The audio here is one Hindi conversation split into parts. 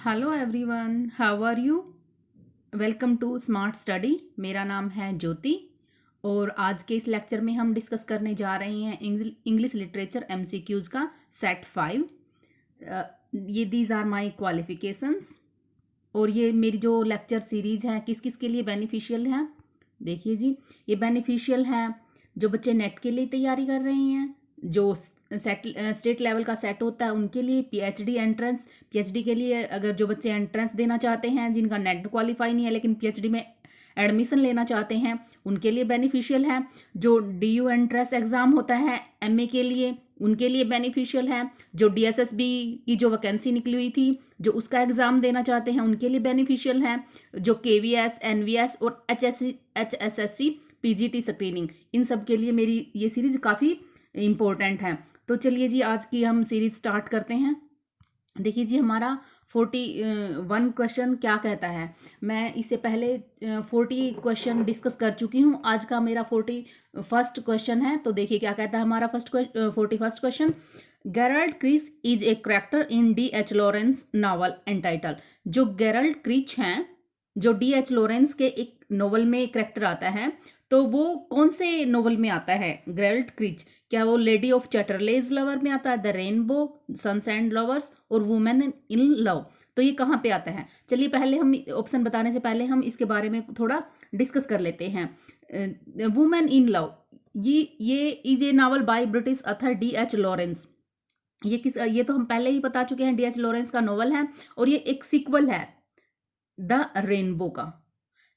Hello everyone, how are you? Welcome to smart study. मेरा नाम है ज्योति और आज के इस लेक्चर में हम डिस्कस करने जा रहे हैं इंग्लिश लिटरेचर एमसीक्यूज़ का सेट 5। ये दीज आर माय क्वालिफिकेशंस और ये मेरी जो लेक्चर सीरीज़ है किस किस के लिए बेनिफिशियल है। देखिए जी, ये बेनिफिशियल है जो बच्चे नेट के लिए तैयारी कर रहे हैं, जो स्टेट लेवल का सेट होता है उनके लिए, पीएचडी एंट्रेंस, पीएचडी के लिए अगर जो बच्चे एंट्रेंस देना चाहते हैं जिनका नेट क्वालिफाई नहीं है लेकिन पीएचडी में एडमिशन लेना चाहते हैं उनके लिए बेनिफिशियल है। जो डीयू एंट्रेंस एग्ज़ाम होता है एमए के लिए उनके लिए बेनिफिशियल है। जो डीएसएसबी की जो वैकेंसी निकली हुई थी जो उसका एग्ज़ाम देना चाहते हैं उनके लिए बेनिफिशियल है। जो केवीएस, एनवीएस और एचएसएससी पीजीटी स्क्रीनिंग, इन सब के लिए मेरी ये सीरीज़ काफ़ी इम्पोर्टेंट है। तो चलिए जी, आज की हम सीरीज स्टार्ट करते हैं। देखिए जी, हमारा 41 क्वेश्चन क्या कहता है। मैं इससे पहले 40 क्वेश्चन डिस्कस कर चुकी हूँ। आज का मेरा 41st क्वेश्चन है। तो देखिए क्या कहता है हमारा 41st question. Gerald Crich is a character in D H. Lawrence novel entitled. जो गेरल्ड क्रीच हैं, जो डी.एच. लॉरेंस के एक नोवेल में करेक्टर आता है, तो वो कौन से नोवेल में आता है गेरल्ड क्रीच? क्या वो लेडी ऑफ चैटरलेज लवर में आता है, the Rainbow, Sons and Lovers और वुमेन इन लव? तो ये कहाँ पे आता है? चलिए पहले हम ऑप्शन बताने से पहले हम इसके बारे में थोड़ा डिस्कस कर लेते हैं। वुमेन इन लव, ये is a novel by British author D.H.. Lawrence. ये तो हम पहले ही बता चुके हैं, डी.एच. लॉरेंस का नोवेल है और ये एक सीक्वल है द रेनबो का।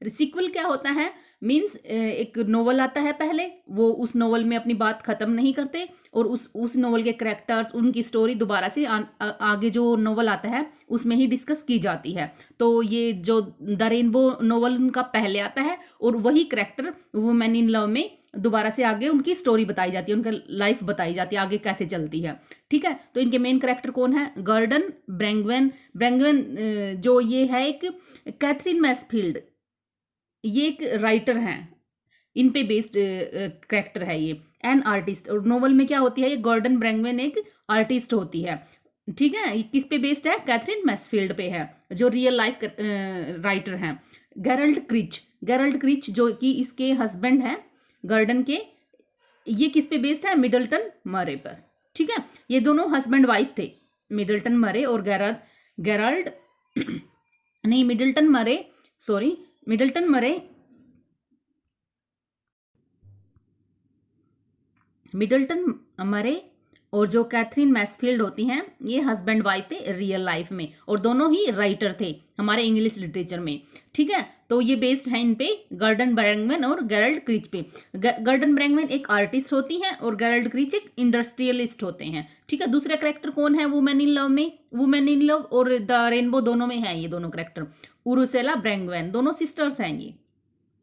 सीक्वल क्या होता है? मीन्स एक नोवेल आता है पहले, वो उस नोवेल में अपनी बात खत्म नहीं करते और उस नोवेल के करेक्टर्स, उनकी स्टोरी दोबारा से आगे जो नोवेल आता है उसमें ही डिस्कस की जाती है। तो ये जो द रेनबो नोवेल उनका पहले आता है और वही करेक्टर वुमेन इन लव में दोबारा से आगे उनकी स्टोरी बताई जाती है, उनका लाइफ बताई जाती है, आगे कैसे चलती है। ठीक है, तो इनके मेन करेक्टर कौन है? गर्डन ब्रैंगवेन। जो ये है एक कैथरीन मैसफील्ड, ये एक राइटर हैं, इन पे बेस्ड कैरेक्टर है ये। एन आर्टिस्ट, और नोवेल में क्या होती है, ये गॉर्डन ब्रैंगवेन एक आर्टिस्ट होती है। ठीक है, ये किस पे बेस्ड है? कैथरीन मैसफील्ड पे है, जो रियल लाइफ राइटर हैं। गेरल्ड क्रिच जो कि इसके हस्बैंड हैं गर्डन के, ये किस पे बेस्ड है? मिडल्टन मरे पर। ठीक है, ये दोनों हस्बैंड वाइफ थे, मिडल्टन मरे और गेराल्ड नहीं, मिडल्टन मरे, सॉरी, मिडल्टन मरे और जो कैथरीन मैसफील्ड होती हैं ये हस्बैंड वाइफ थे रियल लाइफ में और दोनों ही राइटर थे हमारे इंग्लिश लिटरेचर में। ठीक है, तो ये बेस्ड है इन पे, गर्डन ब्रैंगमैन और गेरल्ड क्रीच पे। गर्डन ब्रैंगमैन एक आर्टिस्ट होती हैं और गेरल्ड क्रीच एक इंडस्ट्रियलिस्ट होते हैं। ठीक है, दूसरा करेक्टर कौन है वुमेन इन लव में? वुमेन इन लव और द रेनबो दोनों में है ये दोनों करेक्टर, उरुसेला ब्रैंगमैन, दोनों सिस्टर्स हैं ये।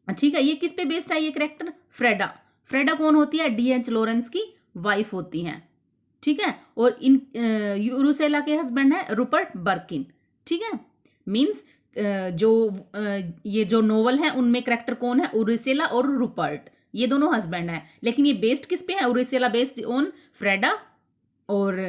ठीक है, ये किस पे बेस्ड है ये करेक्टर? फ्रेडा। फ्रेडा कौन होती है? डी.एच. लॉरेंस की वाइफ होती हैं। ठीक है, और इन यूरुसेला के हस्बैंड है रूपर्ट बर्किन। ठीक है, मीन्स ये जो नोवेल है उनमें करेक्टर कौन है? उरुसेला और रूपर्ट, ये दोनों हस्बैंड हैं। लेकिन ये बेस्ड किस पे है? उरुसेला बेस्ड ऑन फ्रेडा और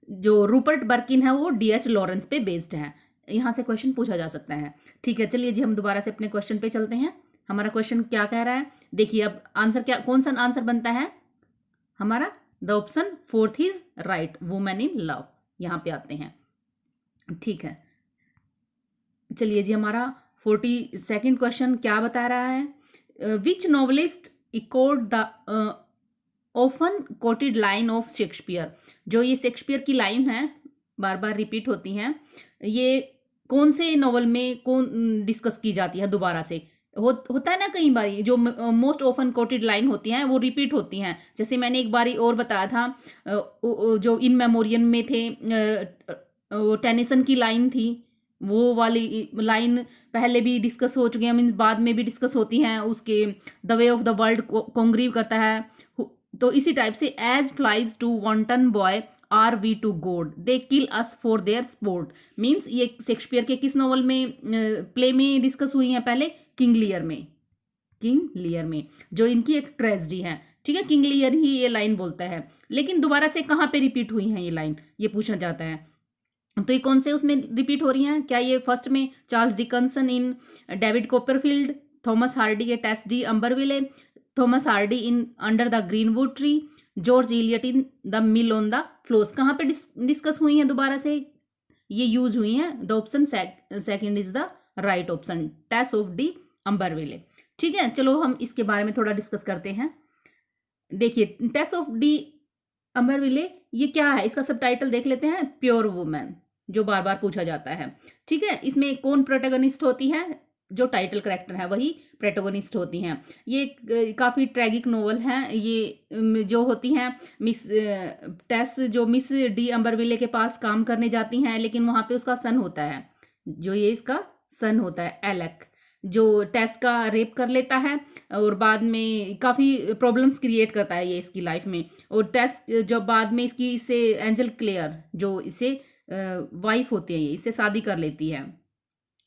जो रूपर्ट बर्किन है वो डी.एच. लॉरेंस पे बेस्ड है। यहाँ से क्वेश्चन पूछा जा सकता है। ठीक है, चलिए जी हम दोबारा से अपने क्वेश्चन पे चलते हैं। हमारा क्वेश्चन क्या कह रहा है? देखिए अब आंसर क्या, कौन सा आंसर बनता है हमारा? The option 4th is right, women in love, यहाँ पे आते हैं। ठीक है, चलिए जी हमारा 42nd क्वेश्चन क्या बता रहा है? Which novelist echoed the often quoted line of Shakespeare. जो ये शेक्सपियर की लाइन है बार बार रिपीट होती हैं, ये कौन से नॉवल में कौन डिस्कस की जाती है दोबारा से? होता है ना कई बार जो मोस्ट ऑफन कोटेड लाइन होती हैं वो रिपीट होती हैं। जैसे मैंने एक बारी और बताया था, जो इन मेमोरियम में थे, टेनिसन की लाइन थी, वो वाली लाइन पहले भी डिस्कस हो चुकी है, मीन्स बाद में भी डिस्कस होती हैं। उसके the way of the world Congreve करता है। तो इसी टाइप से as flies to wanton boy are we to god, they kill us for their sport. Means ये शेक्सपियर के किस नॉवल में, प्ले में डिस्कस हुई हैं? पहले किंग लियर में, जो इनकी एक ट्रेजेडी है। ठीक है, किंग लियर ही ये लाइन बोलता है, लेकिन दोबारा से कहाँ पे रिपीट हुई है ये लाइन, ये पूछा जाता है। तो ये कौन से उसमें रिपीट हो रही हैं? क्या ये फर्स्ट में Charles Dickens in David Copperfield, Thomas Hardy के Tess d Urbervilles, Thomas Hardy in Under the Greenwood Tree, George Eliot in The Mill on the Floss, कहाँ पे डिस्कस हुई हैं दोबारा से? ये यूज हुई हैं। The option second is the right option, Tess of d Urbervilles. ठीक है, चलो हम इसके बारे में थोड़ा डिस्कस करते हैं। देखिए, टेस ऑफ डी अमरविले ये क्या है, इसका सबटाइटल देख लेते हैं। प्योर वुमेन, जो बार बार पूछा जाता है। ठीक है, इसमें कौन प्रोटैगनिस्ट होती है? जो टाइटल करेक्टर है वही प्रोटैगनिस्ट होती हैं। ये काफ़ी ट्रैगिक नोवेल है। ये जो होती हैं मिस टेस, जो मिस डी अम्बरविले के पास काम करने जाती हैं, लेकिन वहाँ पे उसका सन होता है, जो ये इसका सन होता है एलेक, जो टेस का रेप कर लेता है और बाद में काफ़ी प्रॉब्लम्स क्रिएट करता है ये इसकी लाइफ में। और टेस जब बाद में इससे एंजल क्लेयर, जो इसे वाइफ होती है, ये इससे शादी कर लेती है।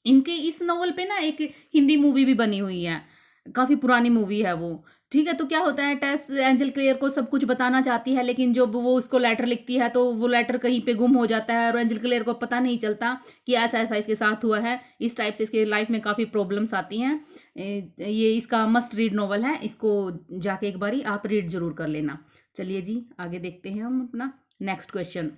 इनके इस नॉवल पे ना एक हिंदी मूवी भी बनी हुई है, काफ़ी पुरानी मूवी है वो। ठीक है, तो क्या होता है, टेस एंजल क्लेयर को सब कुछ बताना चाहती है, लेकिन जब वो उसको लेटर लिखती है तो वो लेटर कहीं पे गुम हो जाता है और एंजल क्लेयर को पता नहीं चलता कि ऐसा ऐसा इसके साथ हुआ है। इस टाइप से इसके लाइफ में काफ़ी प्रॉब्लम्स आती हैं। ये इसका मस्ट रीड नॉवल है, इसको जाके एक बारी आप रीड जरूर कर लेना। चलिए जी, आगे देखते हैं हम अपना नेक्स्ट क्वेश्चन।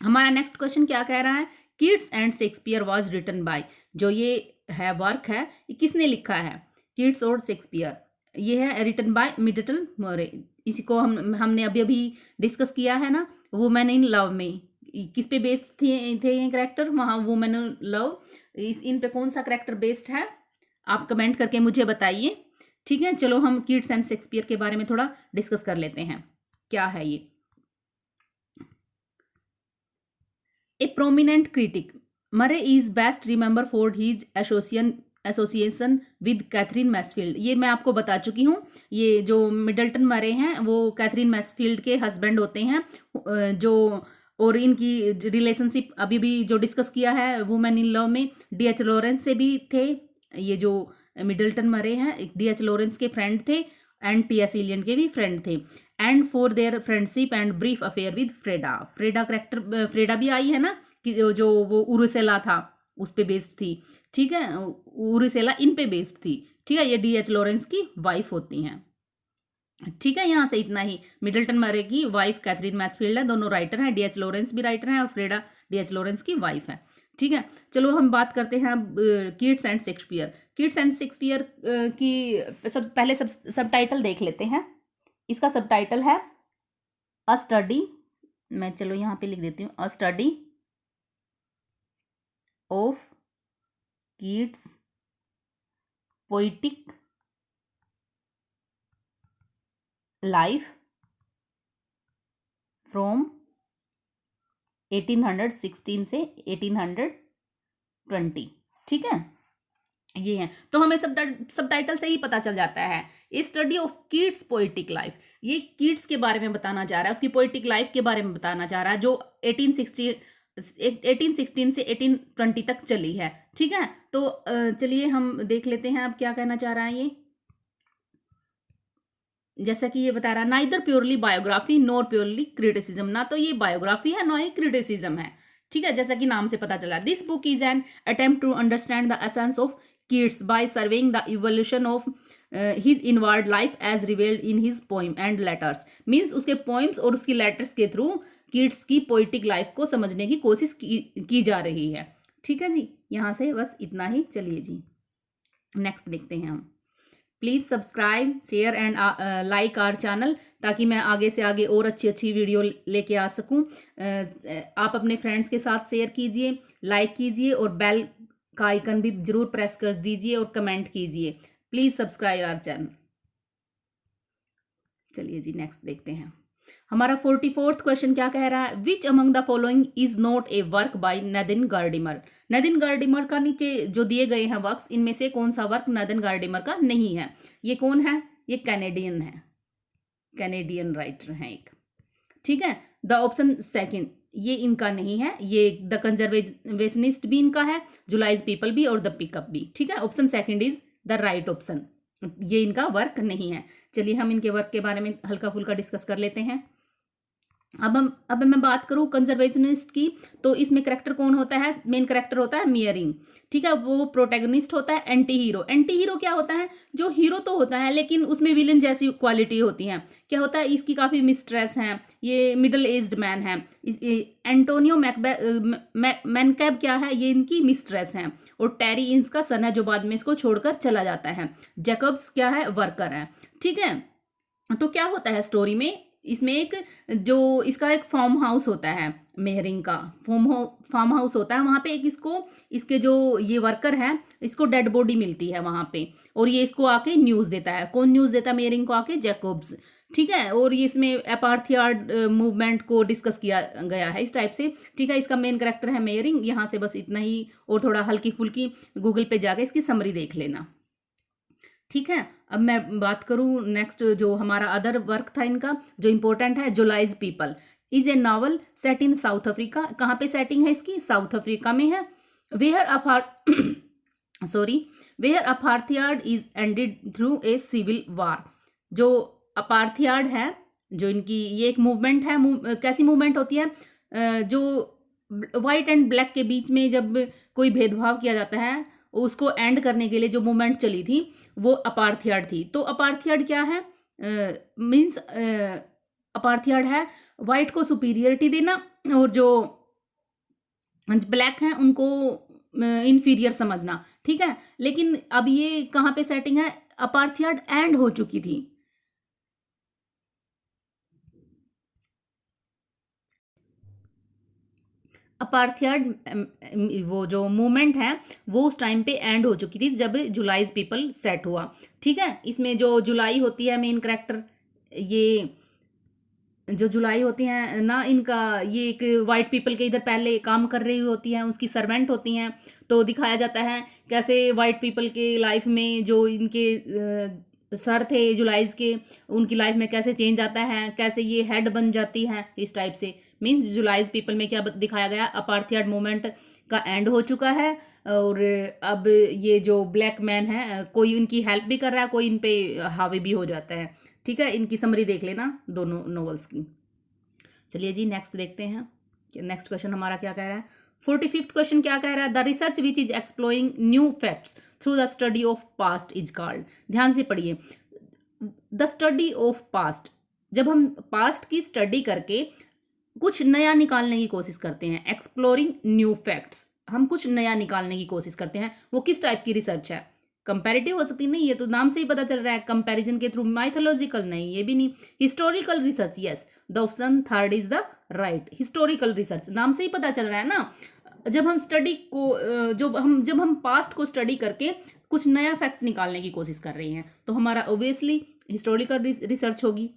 हमारा नेक्स्ट क्वेश्चन क्या कह रहा है? Keats and Shakespeare was written by, जो ये है वर्क है, ये किसने लिखा है? कीट्स और शेक्सपियर, ये है रिटन बाय मिडलटन मरे। इसी को हमने अभी अभी डिस्कस किया है ना, वुमेन इन लव में। किस पे बेस्ड थे ये करेक्टर? वहाँ वुमेन इन लव, इन पे कौन सा करेक्टर बेस्ड है? आप कमेंट करके मुझे बताइए। ठीक है, चलो हम कीट्स एंड शेक्सपियर के बारे में थोड़ा डिस्कस कर लेते हैं। क्या है ये? A prominent critic, Murray is best remembered for his association with Katherine Mansfield. ये मैं आपको बता चुकी हूँ। ये जो मिडल्टन मरे हैं वो कैथरीन मैसफील्ड के हस्बैंड होते हैं, जो और इनकी रिलेशनशिप अभी भी जो डिस्कस किया है वुमेन इन लव में, डी.एच. लॉरेंस से भी थे। ये जो मिडल्टन मरे हैं डी.एच. लॉरेंस के फ्रेंड थे एंड टी.एस. इलियट के भी फ्रेंड थे। And for their friendship and brief affair with Freda, Freda character, Freda भी आई है ना, कि जो वो उरुसेला था उस पे बेस्ड थी। ठीक है, उरुसेला इन पे बेस्ड थी। ठीक है, ये डी.एच. लॉरेंस की वाइफ होती हैं। ठीक है, यहाँ से इतना ही। मिडल्टन मरे की वाइफ कैथरीन मैसफील्ड है, दोनों राइटर हैं। डी.एच. लॉरेंस भी राइटर हैं और फ्रेडा डी.एच. लॉरेंस की वाइफ है। ठीक है, चलो हम बात करते हैं Keats and Shakespeare. Keats and Shakespeare की पहले सब टाइटल देख लेते हैं। इसका सब टाइटल है अ स्टडी, मैं चलो यहाँ पे लिख देती हूँ, अ study of Keats poetic life from 1816 से 1820। ठीक है, ये है। तो हमें सब टाइटल से ही पता चल जाता है। A study of Keats poetic life, ये कीट्स के बारे में बताना जा रहा है, उसकी पोइटिक लाइफ के बारे में बताना जा रहा है, जो 1816 से 1820 तक चली है। ठीक है, तो चलिए हम देख लेते हैं अब क्या कहना चाह रहा है ये। जैसा कि ये बता रहा है, neither purely biography nor purely criticism, ना तो ये बायोग्राफी है ना ही क्रिटिसिज्म है। ठीक है, जैसा कि नाम से पता चला। This book is an attempt to understand the essence of Keats by surveying the evolution of his inward life as revealed in his poem and letters. Means उसके पोइम्स और उसकी लेटर्स के थ्रू कीट्स की पोइटिक लाइफ को समझने की कोशिश की जा रही है। ठीक है जी, यहाँ से बस इतना ही। चलिए जी, नेक्स्ट देखते हैं हम। Please subscribe, share and like our channel, ताकि मैं आगे से आगे और अच्छी अच्छी वीडियो लेके आ सकूं। आप अपने फ्रेंड्स के साथ शेयर कीजिए, लाइक कीजिए और बेल का आइकन भी जरूर प्रेस कर दीजिए और कमेंट कीजिए। Please subscribe our channel. चलिए जी, नेक्स्ट देखते हैं। हमारा 44th क्वेश्चन क्या कह रहा है? Which among the following is not a work by Nadine Gordimer. Nadine Gordimer का नीचे जो दिए गए हैं वर्क्स, इनमें से कौन सा वर्क नदिन गार्डिमर का नहीं है? ये कौन है? ये कैनेडियन है, कैनेडियन राइटर है एक। ठीक है, द ऑप्शन सेकंड ये इनका नहीं है, ये द कंजर्वेशनिस्ट भी इनका है, जुलाइज पीपल भी और द पिकअप भी। ठीक है, option second is the right option, ये इनका वर्क नहीं है। चलिए हम इनके वर्क के बारे में हल्का फुल्का डिस्कस कर लेते हैं। अब मैं बात करूँ कंजर्वेशनिस्ट की, तो इसमें करेक्टर कौन होता है? मेन करेक्टर होता है मेयरिंग, ठीक है। वो प्रोटैगनिस्ट होता है। एंटी हीरो, एंटी हीरो क्या होता है? जो हीरो तो होता है लेकिन उसमें विलन जैसी क्वालिटी होती है। क्या होता है? इसकी काफ़ी मिस्ट्रेस हैं, ये मिडिल एज्ड मैन है। एंटोनियो मैनकैब क्या है? ये इनकी मिस्ट्रेस हैं। और टेरी इनका सन है जो बाद में इसको छोड़कर चला जाता है। जैकब्स क्या है? वर्कर है, ठीक है। तो क्या होता है स्टोरी में? इसमें एक जो इसका एक फार्म हाउस होता है, मेहरिंग का फार्म हाउस होता है। वहाँ पे एक इसके जो ये वर्कर है, इसको डेड बॉडी मिलती है वहाँ पे। और ये इसको आके न्यूज़ देता है। कौन न्यूज़ देता है मेहरिंग को आके? जैकोब्स, ठीक है। और ये इसमें अपार्थियार्ड मूवमेंट को डिस्कस किया गया है इस टाइप से, ठीक है। इसका मेन करेक्टर है मेहरिंग। यहाँ से बस इतना ही, और थोड़ा हल्की फुल्की गूगल पे जाके इसकी समरी देख लेना, ठीक है। अब मैं बात करूँ नेक्स्ट, जो हमारा अदर वर्क था इनका जो इम्पोर्टेंट है, July's people is a novel set in South Africa. कहाँ पे सेटिंग है इसकी? साउथ अफ्रीका में है। Where apart sorry where apartheid is ended through a civil war. जो अपार्थियार्ड है, जो इनकी ये एक मूवमेंट है। कैसी मूवमेंट होती है? जो वाइट एंड ब्लैक के बीच में जब कोई भेदभाव किया जाता है, उसको एंड करने के लिए जो मूवमेंट चली थी वो अपार्थियाड थी। तो अपार्थियाड क्या है? मीन्स अपार्थियाड है वाइट को सुपीरियरिटी देना, और जो ब्लैक हैं उनको इन्फीरियर समझना, ठीक है। लेकिन अब ये कहाँ पे सेटिंग है? अपार्थियाड एंड हो चुकी थी। अपार्थियाड वो जो मूवमेंट है वो उस टाइम पे एंड हो चुकी थी जब जुलाइज पीपल सेट हुआ, ठीक है। इसमें जो जुलाई होती है मेन करेक्टर, ये जो जुलाई होती हैं ना, इनका ये एक वाइट पीपल के इधर पहले काम कर रही होती हैं, उसकी सर्वेंट होती हैं। तो दिखाया जाता है कैसे वाइट पीपल के लाइफ में जो इनके सर थे जुलाइज के, उनकी लाइफ में कैसे चेंज आता है, कैसे ये हेड बन जाती है, इस टाइप से। मीन्स जुलाइज पीपल में क्या दिखाया गया? अपार्थियाड मूवमेंट का एंड हो चुका है, और अब ये जो ब्लैक मैन है कोई उनकी हेल्प भी कर रहा है, कोई इन पे हावी भी हो जाता है, ठीक है। इनकी समरी देख लेना दोनों नॉवेल्स की। चलिए जी नेक्स्ट देखते हैं। नेक्स्ट क्वेश्चन हमारा क्या कह रहा है? 45th क्वेश्चन क्या कह रहा है? The research which is exploring new facts through the study of past is called. ध्यान से पढ़िए, द स्टडी ऑफ पास्ट। जब हम पास्ट की स्टडी करके कुछ नया निकालने की कोशिश करते हैं, एक्सप्लोरिंग न्यू फैक्ट्स, हम कुछ नया निकालने की कोशिश करते हैं, वो किस टाइप की रिसर्च है? कंपैरेटिव हो सकती नहीं, ये तो नाम से ही पता चल रहा है। कंपैरिजन के थ्रू। माइथोलॉजिकल नहीं, ये भी नहीं। Historical research, yes, the option third is the right. Historical research, नाम से ही पता चल रहा है ना। जब हम स्टडी को जब हम पास्ट को स्टडी करके कुछ नया फैक्ट निकालने की कोशिश कर रहे हैं, तो हमारा ऑब्वियसली हिस्टोरिकल रिसर्च होगी।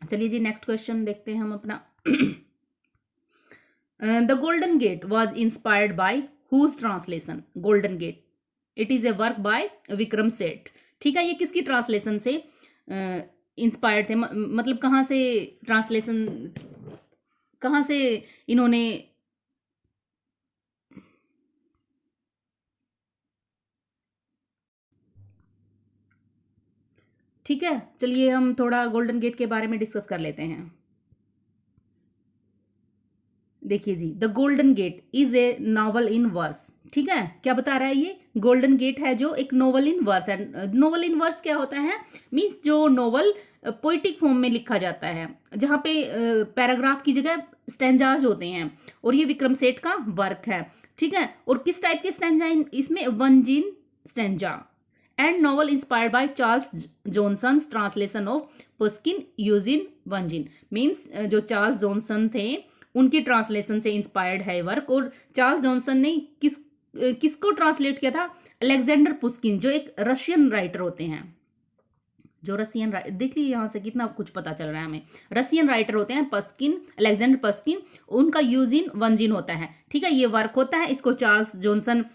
चलिए जी नेक्स्ट क्वेश्चन देखते हैं हम अपना। The Golden Gate was inspired by whose translation? Golden Gate, it is a work by Vikram Seth, ठीक है। ये किसकी ट्रांसलेशन से इंस्पायर्ड थे? मतलब कहाँ से ट्रांसलेशन, कहाँ से इन्होंने, ठीक है। चलिए हम थोड़ा गोल्डन गेट के बारे में डिस्कस कर लेते हैं। देखिए जी, the Golden Gate is a novel in verse, ठीक है। क्या बता रहा है ये? गोल्डन गेट है जो एक नॉवल इन वर्स है। नॉवल इन वर्स क्या होता है? मीन्स जो नॉवल पोइटिक फॉर्म में लिखा जाता है, जहाँ पे पैराग्राफ की जगह स्टैंजाज होते हैं, और ये विक्रम सेठ का वर्क है, ठीक है। और किस टाइप के स्टैंजा इसमें? Onegin stanza. And novel inspired by Charles Johnson translation of Pushkin Eugene Onegin. Means जो चार्ल्स जॉनसन थे उनकी ट्रांसलेशन से इंस्पायर्ड है वर्क। और चार्ल्स जॉनसन ने किसको ट्रांसलेट किया था? अलेक्जेंडर पुस्किन, जो एक रशियन राइटर होते हैं। जो रशियन राइटर, देख लीजिए यहाँ से कितना कुछ पता चल रहा है हमें। रशियन राइटर होते हैं पस्किन, अलेक्जेंडर पस्किन, उनका यूजिन वंजिन होता है, ठीक है। ये वर्क होता है, इसको चार्ल्स जॉनसन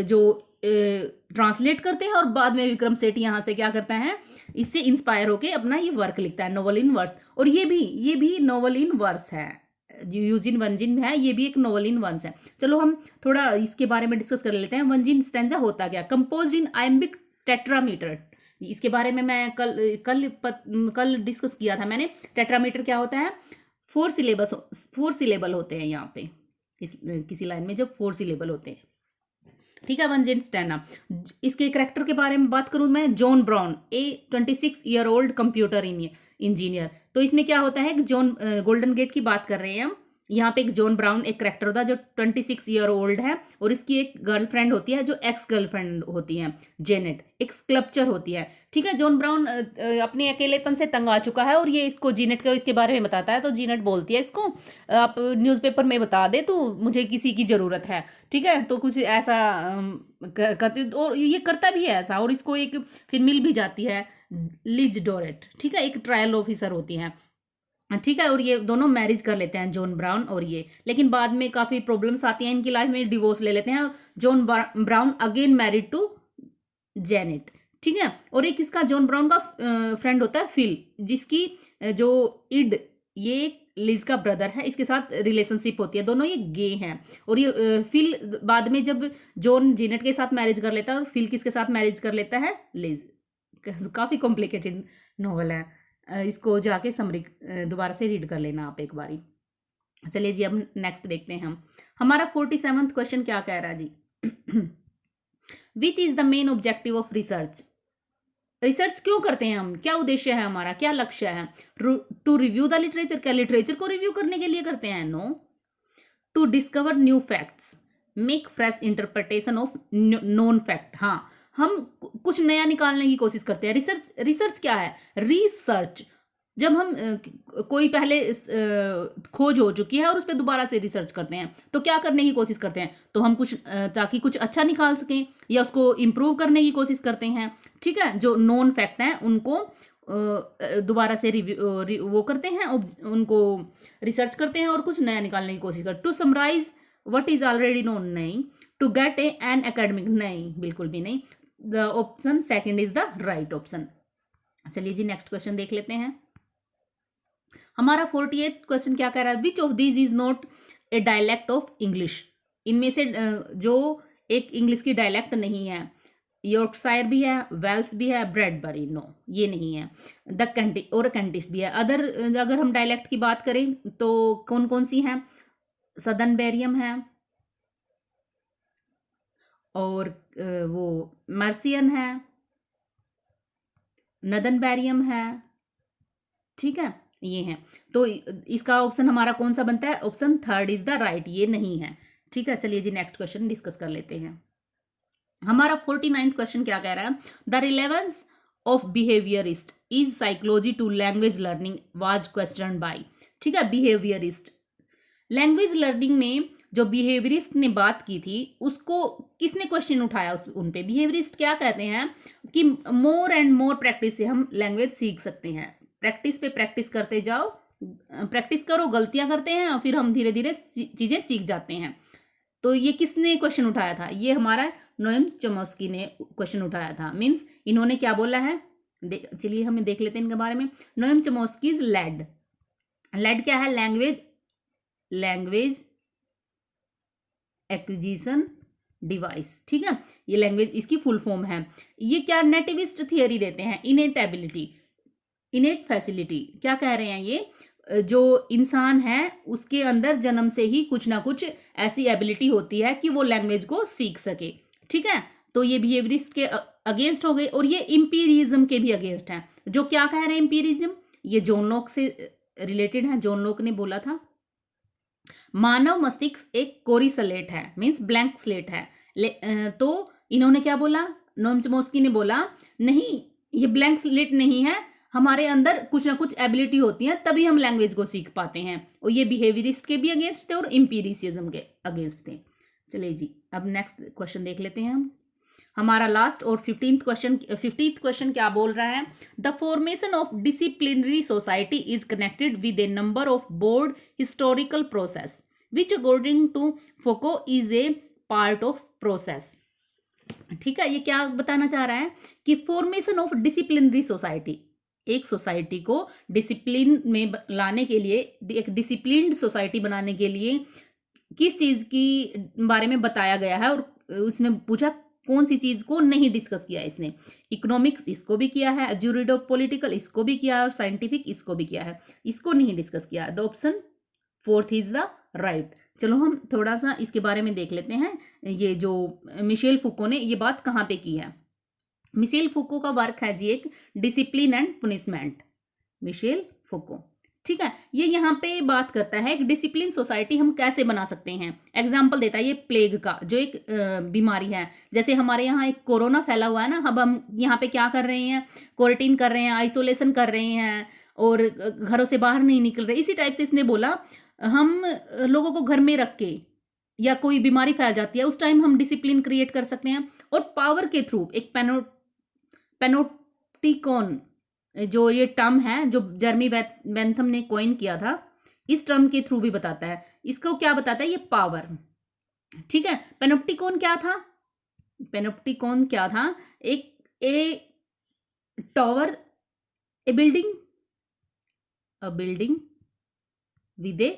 जो ट्रांसलेट करते हैं, और बाद में विक्रम सेठ यहाँ से क्या करता है? इससे इंस्पायर होके अपना ये वर्क लिखता है, नोवेल इन वर्स। और ये भी नोवेल इन वर्स है, जो यूजिन वंजिन है, ये भी एक नोवेल इन वर्स है। चलो हम थोड़ा इसके बारे में डिस्कस कर लेते हैं। वंजिन स्टैंजा होता क्या? Composed in iambic tetrameter. इसके बारे में मैं कल डिस्कस किया था मैंने। टेट्रामीटर क्या होता है? फोर सिलेबल होते हैं यहाँ पे, इस किसी लाइन में जब 4 सिलेबल होते हैं। ठीक है, वन जेन स्टैना। इसके करेक्टर के बारे में बात करूं मैं, जॉन ब्राउन, ए 26-year-old कंप्यूटर इंजीनियर। तो इसमें क्या होता है कि जॉन गोल्डन गेट की बात कर रहे हैं हम। यहाँ पे एक जॉन ब्राउन एक करेक्टर होता है जो 26-year-old है, और इसकी एक गर्लफ्रेंड होती है जो एक्स गर्लफ्रेंड होती है, जेनेट, एक स्कल्पचर होती है। ठीक है, जॉन ब्राउन अपने अकेलेपन से तंग आ चुका है और ये इसको जीनेट को इसके बारे में बताता है। तो जीनेट बोलती है इसको, आप न्यूज़पेपर में बता दे तो मुझे किसी की ज़रूरत है। ठीक है, तो कुछ ऐसा करते, और ये करता भी है ऐसा, और इसको एक फिर मिल भी जाती है लिज डोरेट। ठीक है, एक ट्रायल ऑफिसर होती हैं। ठीक है, और ये दोनों मैरिज कर लेते हैं, जॉन ब्राउन और ये, लेकिन बाद में काफ़ी प्रॉब्लम्स आती हैं इनकी लाइफ में, डिवोर्स ले लेते हैं, और John Brown again married to Janet. ठीक है, और एक इसका जॉन ब्राउन का फ्रेंड होता है फिल, जिसकी जो इड, ये लिज का ब्रदर है, इसके साथ रिलेशनशिप होती है, दोनों ये गे हैं। और ये फिल बाद में जब जॉन जेनेट के साथ मैरिज कर लेता है, और फिल किसके साथ मैरिज कर लेता है, लिज। काफ़ी कॉम्प्लिकेटेड नॉवल है, इसको जाके समरी दोबारा से रीड कर लेना आप एक बारी। चलिए जी, अब नेक्स्ट देखते हैं हम। हमारा 47वां क्वेश्चन क्या कह रहा है जी। Which is the main objective of research. Research क्यों करते हैं हम, क्या उद्देश्य है हमारा, क्या लक्ष्य है। टू रिव्यू द लिटरेचर, क्या लिटरेचर को रिव्यू करने के लिए करते हैं, no. To discover new facts, make fresh interpretation of known fact, हाँ, हम कुछ नया निकालने की कोशिश करते हैं। रिसर्च क्या है, रिसर्च जब हम कोई पहले खोज हो चुकी है और उस पर दोबारा से रिसर्च करते हैं, तो क्या करने की कोशिश करते हैं, तो हम कुछ ताकि कुछ अच्छा निकाल सकें या उसको इम्प्रूव करने की कोशिश करते हैं। ठीक है, जो नॉन फैक्ट हैं उनको दोबारा से रिव्यू वो करते हैं, उनको रिसर्च करते हैं और कुछ नया निकालने की कोशिश करते हैं। To summarise what is already known, नहीं। टू गेट एन एकेडमिक, नहीं, बिल्कुल भी नहीं। The option second is the right option. चलिए जी, नेक्स्ट क्वेश्चन देख लेते हैं। हमारा 48 क्वेश्चन क्या कह रहा है, which of these is not A dialect of English. इनमें से जो एक इंग्लिश की डायलैक्ट नहीं है, यॉर्कशायर भी है, वेल्स भी है, ब्रैडबरी, नो, ये नहीं है। द कैंटी और कैंटिस भी है। अगर हम डायलैक्ट की बात करें तो कौन कौन सी हैं, सदर्न बेरियम है, और वो मर्सियन है, नदन बैरियम है। ठीक है, ये है। तो इसका ऑप्शन हमारा कौन सा बनता है, option third is the right, ये नहीं है। ठीक है, चलिए जी, नेक्स्ट क्वेश्चन डिस्कस कर लेते हैं। हमारा 49th क्वेश्चन क्या कह रहा है, the relevance of behaviourist is psychology to language learning was question by. ठीक है, बिहेवियरिस्ट, लैंग्वेज लर्निंग में जो बिहेवियरिस्ट ने बात की थी उसको किसने क्वेश्चन उठाया, उन पे बिहेवियरिस्ट क्या कहते हैं कि मोर एंड मोर प्रैक्टिस से हम लैंग्वेज सीख सकते हैं। प्रैक्टिस पे प्रैक्टिस करते जाओ, प्रैक्टिस करो, गलतियां करते हैं और फिर हम धीरे धीरे चीज़ें सीख जाते हैं। तो ये किसने क्वेश्चन उठाया था, ये हमारा नोएम चोम्स्की ने क्वेश्चन उठाया था। मीन्स इन्होंने क्या बोला है, चलिए हमें देख लेते हैं इनके बारे में। नोएम चोम्स्कीज लैड, लैड क्या है, लैंग्वेज एक्विजिशन डिवाइस। ठीक है, ये लैंग्वेज इसकी फुल फॉर्म है। ये क्या नेटिविस्ट थियरी देते हैं, इनेट एबिलिटी, इनेट फैसिलिटी, क्या कह रहे हैं ये, जो इंसान है उसके अंदर जन्म से ही कुछ ना कुछ ऐसी एबिलिटी होती है कि वो लैंग्वेज को सीख सके। ठीक है, तो ये बिहेवियरिस्ट के अगेंस्ट हो गए, और ये इम्पीरिज्म के भी अगेंस्ट हैं। जो क्या कह रहे हैं इम्पीरिज्म, ये जॉन लॉक से रिलेटेड है। जॉन लॉक ने बोला था मानव मस्तिष्क एक कोरी स्लेट है, मीन्स ब्लैंक स्लेट है। तो इन्होंने क्या बोला, नोएम चोम्स्की ने बोला नहीं, ये ब्लैंक स्लेट नहीं है, हमारे अंदर कुछ ना कुछ एबिलिटी होती है तभी हम लैंग्वेज को सीख पाते हैं। और ये बिहेवियरिस्ट के भी अगेंस्ट थे और इम्पीरिसिज्म के अगेंस्ट थे। चलिए जी, अब नेक्स्ट क्वेश्चन देख लेते हैं हम। हमारा लास्ट और 50th क्वेश्चन क्या बोल रहा है, the formation of disciplinary society is connected with a number of board historical process which according to Foucault is a part of process. ठीक है, ये क्या बताना चाह रहा है कि फॉर्मेशन ऑफ डिसिप्लिनरी सोसाइटी, एक सोसाइटी को डिसिप्लिन में लाने के लिए, एक डिसिप्लिन्ड सोसाइटी बनाने के लिए किस चीज़ की बारे में बताया गया है, और उसने पूछा कौन सी चीज़ को नहीं डिस्कस किया इसने? इकोनॉमिक्स इसको भी किया है, ज्यूरिडो पॉलिटिकल इसको भी किया है और साइंटिफिक इसको भी किया है, इसको नहीं डिस्कस किया। The option fourth is the right. चलो हम थोड़ा सा इसके बारे में देख लेते हैं। ये जो मिशेल फुको ने ये बात कहाँ पे की है। मिशेल फुको का वर्क है जी एक डिसिप्लिन एंड पनिशमेंट, मिशेल फुको, ठीक है। ये यहाँ पे बात करता है एक डिसिप्लिन सोसाइटी हम कैसे बना सकते हैं। एग्जाम्पल देता है ये प्लेग का, जो एक बीमारी है। जैसे हमारे यहाँ एक कोरोना फैला हुआ है ना, अब हम यहाँ पे क्या कर रहे हैं, क्वारंटीन कर रहे हैं, आइसोलेशन कर रहे हैं और घरों से बाहर नहीं निकल रहे। इसी टाइप से इसने बोला हम लोगों को घर में रख के या कोई बीमारी फैल जाती है उस टाइम हम डिसिप्लिन क्रिएट कर सकते हैं और पावर के थ्रू एक पैनोप्टिकॉन जो ये टर्म है जो जर्मी बेंथम ने कॉइन किया था, इस टर्म के थ्रू भी बताता है। इसको क्या बताता है, ये पावर, ठीक है। पैनोप्टिकॉन क्या था? पैनोप्टिकॉन क्या था? ए tower, A building, a building with A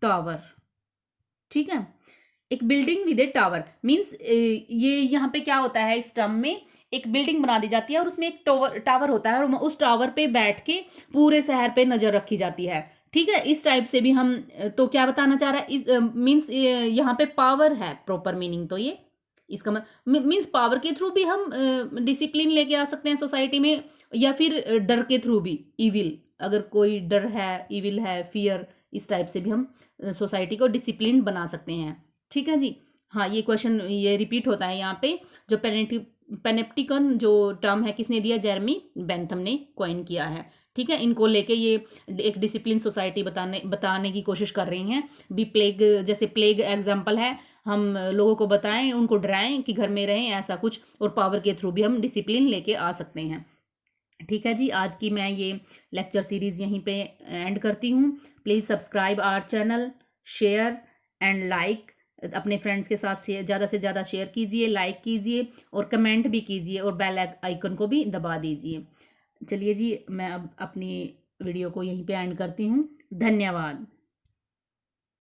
tower, ठीक है। एक building with A tower means ये यहाँ पे क्या होता है, इस टर्म में एक बिल्डिंग बना दी जाती है और उसमें एक टावर होता है और उस टावर पे बैठ के पूरे शहर पे नजर रखी जाती है, ठीक है। इस टाइप से भी हम तो क्या बताना चाह रहा है, मीन्स यहाँ पे पावर है प्रॉपर मीनिंग, तो ये इसका मीन्स पावर के थ्रू भी हम डिसिप्लिन लेके आ सकते हैं सोसाइटी में, या फिर डर के थ्रू भी, इविल, अगर कोई डर है, इविल है, फियर, इस टाइप से भी हम सोसाइटी को डिसिप्लिन बना सकते हैं, ठीक है जी। हाँ, ये क्वेश्चन ये रिपीट होता है यहाँ पे। जो पेनेप्टिकन जो टर्म है किसने दिया? जेरमी बेंथम ने कॉइन किया है, ठीक है। इनको लेके ये एक डिसिप्लिन सोसाइटी बताने की कोशिश कर रही हैं भी। प्लेग, जैसे प्लेग एग्जाम्पल है, हम लोगों को बताएं, उनको डराएं कि घर में रहें, ऐसा कुछ, और पावर के थ्रू भी हम डिसिप्लिन लेके आ सकते हैं, ठीक है जी। आज की मैं ये लेक्चर सीरीज़ यहीं पे एंड करती हूँ। Please subscribe our channel, share and like, अपने फ्रेंड्स के साथ ज़्यादा से ज़्यादा शेयर कीजिए, लाइक कीजिए और कमेंट भी कीजिए और बेल आइकन को भी दबा दीजिए। चलिए जी, मैं अब अपनी वीडियो को यहीं पे एंड करती हूँ। धन्यवाद।